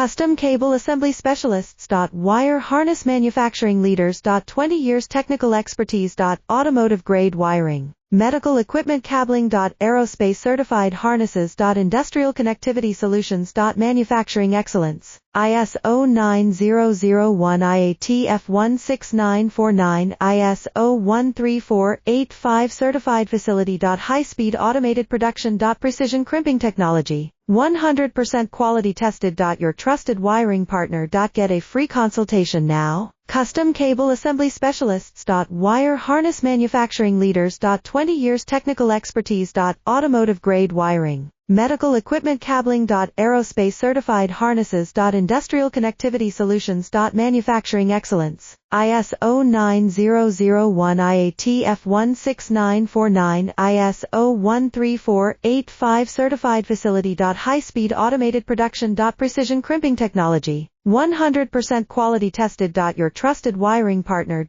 Custom Cable Assembly Specialists. Wire Harness Manufacturing Leaders. 20 years technical expertise. Automotive grade wiring, medical equipment cabling. Aerospace certified harnesses. Industrial connectivity solutions. Manufacturing excellence. ISO 9001 IATF16949 ISO 13485 certified facility. High-speed automated production. Precision crimping technology, 100% quality tested. Your trusted wiring partner. Get a free consultation now. Custom Cable Assembly Specialists. Wire Harness Manufacturing Leaders. 20 years technical expertise. Automotive grade wiring, medical equipment cabling. Aerospace certified harnesses. Industrial connectivity solutions. Manufacturing excellence. ISO 9001 IATF16949 ISO 13485 certified facility. High-speed automated production. Precision crimping technology, 100% quality tested. Your trusted wiring partner.